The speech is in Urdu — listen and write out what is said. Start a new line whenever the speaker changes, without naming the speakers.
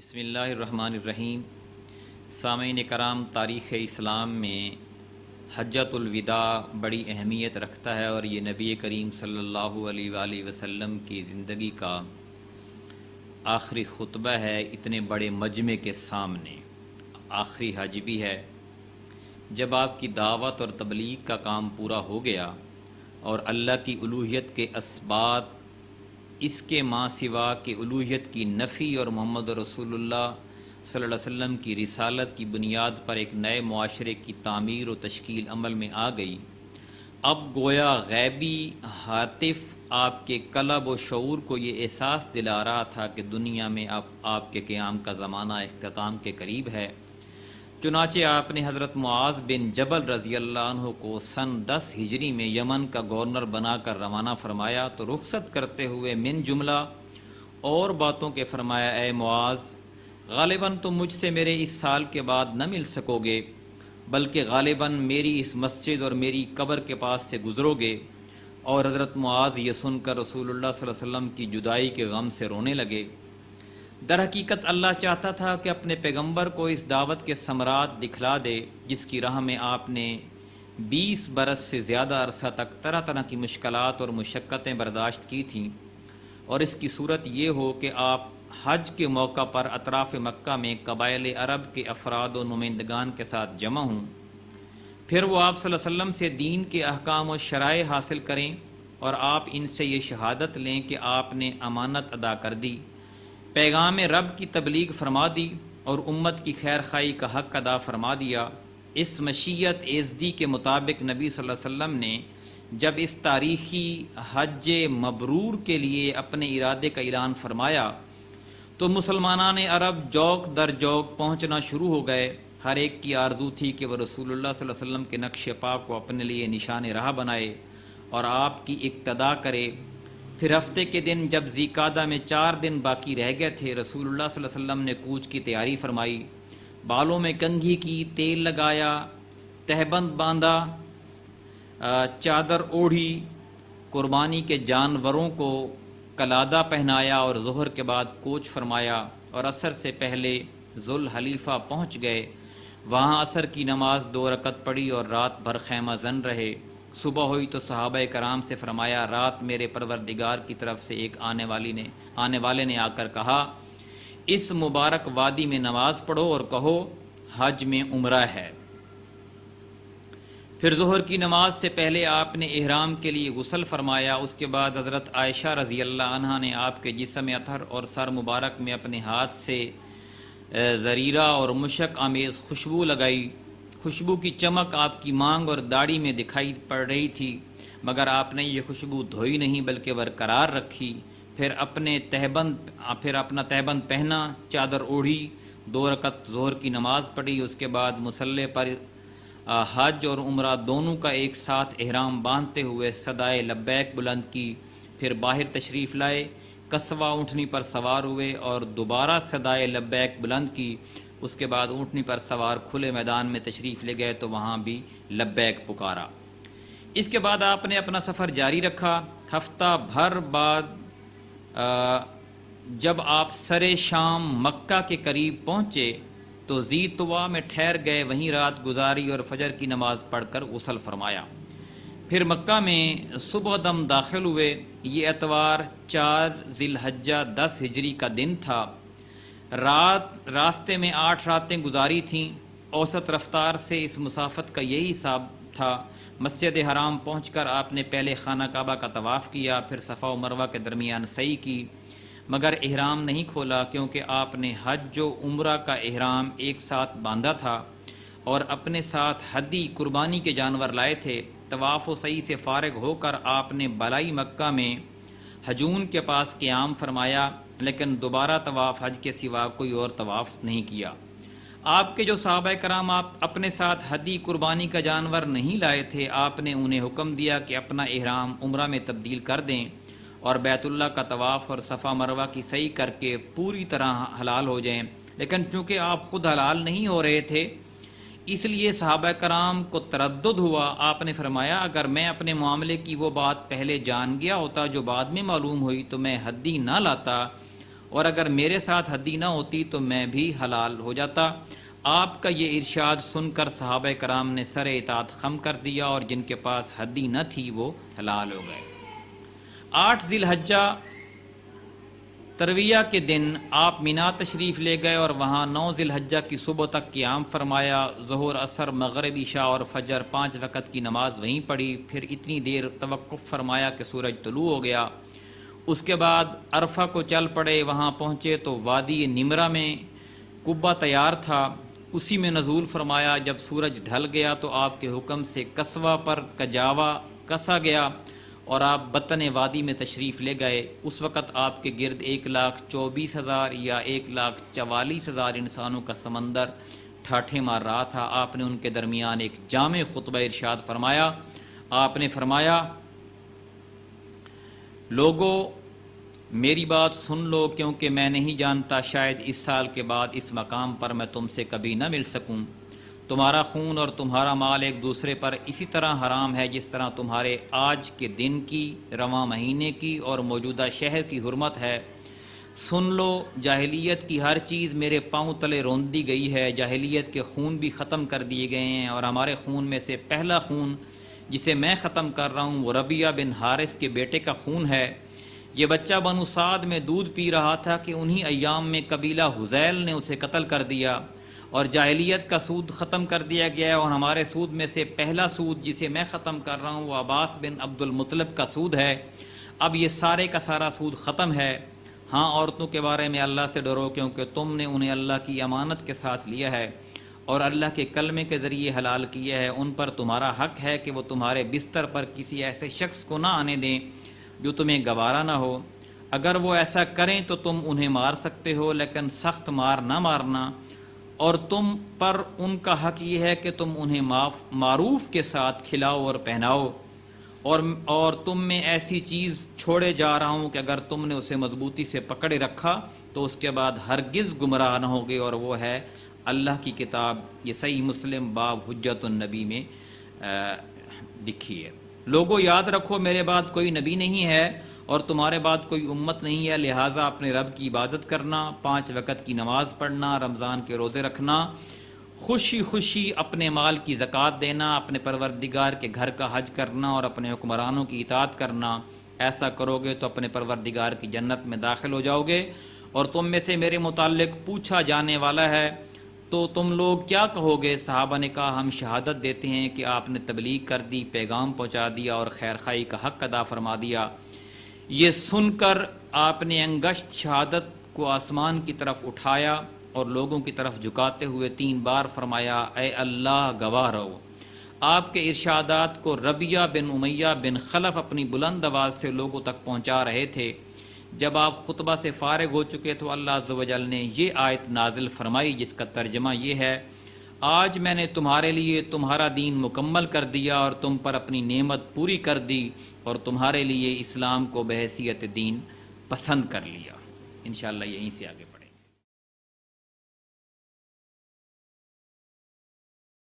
بسم اللہ الرحمن الرحیم۔ سامعین کرام، تاریخ اسلام میں حجۃ الوداع بڑی اہمیت رکھتا ہے اور یہ نبی کریم صلی اللہ علیہ وآلہ وسلم کی زندگی کا آخری خطبہ ہے اتنے بڑے مجمع کے سامنے۔ آخری حج بھی ہے۔ جب آپ کی دعوت اور تبلیغ کا کام پورا ہو گیا اور اللہ کی الوہیت کے اسبات اس کے ماں سوا کے الوہیت کی نفی اور محمد رسول اللہ صلی اللہ علیہ وسلم کی رسالت کی بنیاد پر ایک نئے معاشرے کی تعمیر و تشکیل عمل میں آ گئی، اب گویا غیبی ہاتف آپ کے قلب و شعور کو یہ احساس دلا رہا تھا کہ دنیا میں اب آپ کے قیام کا زمانہ اختتام کے قریب ہے۔ چنانچہ آپ نے حضرت معاذ بن جبل رضی اللہ عنہ کو سن 10 ہجری میں یمن کا گورنر بنا کر روانہ فرمایا تو رخصت کرتے ہوئے من جملہ اور باتوں کے فرمایا، اے معاذ، غالباً تم مجھ سے میرے اس سال کے بعد نہ مل سکو گے، بلکہ غالباً میری اس مسجد اور میری قبر کے پاس سے گزرو گے۔ اور حضرت معاذ یہ سن کر رسول اللہ صلی اللہ علیہ وسلم کی جدائی کے غم سے رونے لگے۔ در حقیقت اللہ چاہتا تھا کہ اپنے پیغمبر کو اس دعوت کے ثمرات دکھلا دے جس کی راہ میں آپ نے 20 برس سے زیادہ عرصہ تک طرح طرح کی مشکلات اور مشقتیں برداشت کی تھیں، اور اس کی صورت یہ ہو کہ آپ حج کے موقع پر اطراف مکہ میں قبائل عرب کے افراد و نمائندگان کے ساتھ جمع ہوں، پھر وہ آپ صلی اللہ علیہ وسلم سے دین کے احکام و شرائع حاصل کریں اور آپ ان سے یہ شہادت لیں کہ آپ نے امانت ادا کر دی، پیغام رب کی تبلیغ فرما دی اور امت کی خیر خواہی کا حق ادا فرما دیا۔ اس مشیت ایزدی کے مطابق نبی صلی اللہ علیہ وسلم نے جب اس تاریخی حج مبرور کے لیے اپنے ارادے کا اعلان فرمایا تو مسلمانان عرب جوق در جوق پہنچنا شروع ہو گئے۔ ہر ایک کی آرزو تھی کہ وہ رسول اللہ صلی اللہ علیہ وسلم کے نقش پاک کو اپنے لیے نشان راہ بنائے اور آپ کی اقتدا کرے۔ پھر ہفتے کے دن جب ذی-قعدہ میں 4 دن باقی رہ گئے تھے، رسول اللہ صلی اللہ علیہ وسلم نے کوچ کی تیاری فرمائی، بالوں میں کنگھی کی، تیل لگایا، تہبند باندھا، چادر اوڑھی، قربانی کے جانوروں کو قلادہ پہنایا اور ظہر کے بعد کوچ فرمایا اور عصر سے پہلے ذوالحلیفہ پہنچ گئے۔ وہاں عصر کی نماز 2 رکعت پڑھی اور رات بھر خیمہ زن رہے۔ صبح ہوئی تو صحابہ کرام سے فرمایا، رات میرے پروردگار کی طرف سے ایک آنے والے نے آ کر کہا، اس مبارک وادی میں نماز پڑھو اور کہو حج میں عمرہ ہے۔ پھر ظہر کی نماز سے پہلے آپ نے احرام کے لیے غسل فرمایا۔ اس کے بعد حضرت عائشہ رضی اللہ عنہا نے آپ کے جسم اطہر اور سر مبارک میں اپنے ہاتھ سے زریرہ اور مشک آمیز خوشبو لگائی۔ خوشبو کی چمک آپ کی مانگ اور داڑھی میں دکھائی پڑ رہی تھی، مگر آپ نے یہ خوشبو دھوئی نہیں بلکہ برقرار رکھی۔ پھر اپنا تہبند پہنا، چادر اوڑھی، 2 رکعت ظہر کی نماز پڑھی۔ اس کے بعد مصلی پر حج اور عمرہ دونوں کا ایک ساتھ احرام باندھتے ہوئے صدائے لبیک بلند کی۔ پھر باہر تشریف لائے، قصوہ اونٹنی پر سوار ہوئے اور دوبارہ صدائے لبیک بلند کی۔ اس کے بعد اونٹنی پر سوار کھلے میدان میں تشریف لے گئے تو وہاں بھی لبیک پکارا۔ اس کے بعد آپ نے اپنا سفر جاری رکھا۔ ہفتہ بھر بعد جب آپ سر شام مکہ کے قریب پہنچے تو ذی طوا میں ٹھہر گئے، وہیں رات گزاری اور فجر کی نماز پڑھ کر غسل فرمایا۔ پھر مکہ میں صبح دم داخل ہوئے۔ یہ اتوار 4 ذی الحجہ 10 ہجری کا دن تھا۔ راستے میں 8 راتیں گزاری تھیں۔ اوسط رفتار سے اس مسافت کا یہی حساب تھا۔ مسجد حرام پہنچ کر آپ نے پہلے خانہ کعبہ کا طواف کیا، پھر صفا و مروہ کے درمیان سعی کی، مگر احرام نہیں کھولا کیونکہ آپ نے حج و عمرہ کا احرام ایک ساتھ باندھا تھا اور اپنے ساتھ ہدی قربانی کے جانور لائے تھے۔ طواف و سعی سے فارغ ہو کر آپ نے بالائی مکہ میں حجون کے پاس قیام فرمایا، لیکن دوبارہ طواف حج کے سوا کوئی اور طواف نہیں کیا۔ آپ کے جو صحابہ کرام آپ اپنے ساتھ ہدی قربانی کا جانور نہیں لائے تھے، آپ نے انہیں حکم دیا کہ اپنا احرام عمرہ میں تبدیل کر دیں اور بیت اللہ کا طواف اور صفا مروہ کی سعی کر کے پوری طرح حلال ہو جائیں، لیکن چونکہ آپ خود حلال نہیں ہو رہے تھے اس لیے صحابہ کرام کو تردد ہوا۔ آپ نے فرمایا، اگر میں اپنے معاملے کی وہ بات پہلے جان گیا ہوتا جو بعد میں معلوم ہوئی تو میں ہدی نہ لاتا اور اگر میرے ساتھ ہڈی نہ ہوتی تو میں بھی حلال ہو جاتا۔ آپ کا یہ ارشاد سن کر صحابہ کرام نے سر اطاعت خم کر دیا اور جن کے پاس ہڈی نہ تھی وہ حلال ہو گئے۔ 8 ذی الحجہ ترویہ کے دن آپ مینا تشریف لے گئے اور وہاں 9 ذی الحجہ کی صبح تک قیام فرمایا۔ ظہر، عصر، مغرب، عشاء اور فجر 5 وقت کی نماز وہیں پڑھی، پھر اتنی دیر توقف فرمایا کہ سورج طلوع ہو گیا۔ اس کے بعد عرفہ کو چل پڑے۔ وہاں پہنچے تو وادی نمرہ میں قبہ تیار تھا، اسی میں نزول فرمایا۔ جب سورج ڈھل گیا تو آپ کے حکم سے کسوہ پر کجاوا کسا گیا اور آپ بطن وادی میں تشریف لے گئے۔ اس وقت آپ کے گرد 1,24,000 یا 1,44,000 انسانوں کا سمندر ٹھاٹھے مار رہا تھا۔ آپ نے ان کے درمیان ایک جامع خطبہ ارشاد فرمایا۔ آپ نے فرمایا، لوگو میری بات سن لو، کیونکہ میں نہیں جانتا شاید اس سال کے بعد اس مقام پر میں تم سے کبھی نہ مل سکوں۔ تمہارا خون اور تمہارا مال ایک دوسرے پر اسی طرح حرام ہے جس طرح تمہارے آج کے دن کی، رواں مہینے کی اور موجودہ شہر کی حرمت ہے۔ سن لو، جاہلیت کی ہر چیز میرے پاؤں تلے روند دی گئی ہے۔ جاہلیت کے خون بھی ختم کر دیے گئے ہیں، اور ہمارے خون میں سے پہلا خون جسے میں ختم کر رہا ہوں وہ ربیعہ بن حارث کے بیٹے کا خون ہے۔ یہ بچہ بنو سعد میں دودھ پی رہا تھا کہ انہی ایام میں قبیلہ حذیل نے اسے قتل کر دیا، اور جاہلیت کا سود ختم کر دیا گیا ہے، اور ہمارے سود میں سے پہلا سود جسے میں ختم کر رہا ہوں وہ عباس بن عبد المطلب کا سود ہے۔ اب یہ سارے کا سارا سود ختم ہے۔ ہاں، عورتوں کے بارے میں اللہ سے ڈرو، کیونکہ تم نے انہیں اللہ کی امانت کے ساتھ لیا ہے اور اللہ کے کلمے کے ذریعے حلال کیا ہے۔ ان پر تمہارا حق ہے کہ وہ تمہارے بستر پر کسی ایسے شخص کو نہ آنے دیں جو تمہیں گوارا نہ ہو۔ اگر وہ ایسا کریں تو تم انہیں مار سکتے ہو، لیکن سخت مار نہ مارنا، اور تم پر ان کا حق یہ ہے کہ تم انہیں معروف کے ساتھ کھلاؤ اور پہناؤ، اور تم میں ایسی چیز چھوڑے جا رہا ہوں کہ اگر تم نے اسے مضبوطی سے پکڑے رکھا تو اس کے بعد ہرگز گمراہ نہ ہوگے، اور وہ ہے اللہ کی کتاب۔ یہ صحیح مسلم باب حجت النبی میں لکھی ہے۔ لوگوں یاد رکھو، میرے بعد کوئی نبی نہیں ہے اور تمہارے بعد کوئی امت نہیں ہے، لہٰذا اپنے رب کی عبادت کرنا، 5 وقت کی نماز پڑھنا، رمضان کے روزے رکھنا، خوشی خوشی اپنے مال کی زکوٰۃ دینا، اپنے پروردگار کے گھر کا حج کرنا اور اپنے حکمرانوں کی اطاعت کرنا۔ ایسا کرو گے تو اپنے پروردگار کی جنت میں داخل ہو جاؤ گے۔ اور تم میں سے میرے متعلق پوچھا جانے والا ہے تو تم لوگ کیا کہو گے؟ صحابہ نے کہا، ہم شہادت دیتے ہیں کہ آپ نے تبلیغ کر دی، پیغام پہنچا دیا اور خیر خواہی کا حق ادا فرما دیا۔ یہ سن کر آپ نے انگشت شہادت کو آسمان کی طرف اٹھایا اور لوگوں کی طرف جھکاتے ہوئے 3 بار فرمایا، اے اللہ گواہ رہو۔ آپ کے ارشادات کو ربیعہ بن امیہ بن خلف اپنی بلند آواز سے لوگوں تک پہنچا رہے تھے۔ جب آپ خطبہ سے فارغ ہو چکے تو اللہ عز و جل نے یہ آیت نازل فرمائی جس کا ترجمہ یہ ہے، آج میں نے تمہارے لیے تمہارا دین مکمل کر دیا اور تم پر اپنی نعمت پوری کر دی اور تمہارے لیے اسلام کو بحیثیت دین پسند کر لیا۔ انشاءاللہ یہیں سے آگے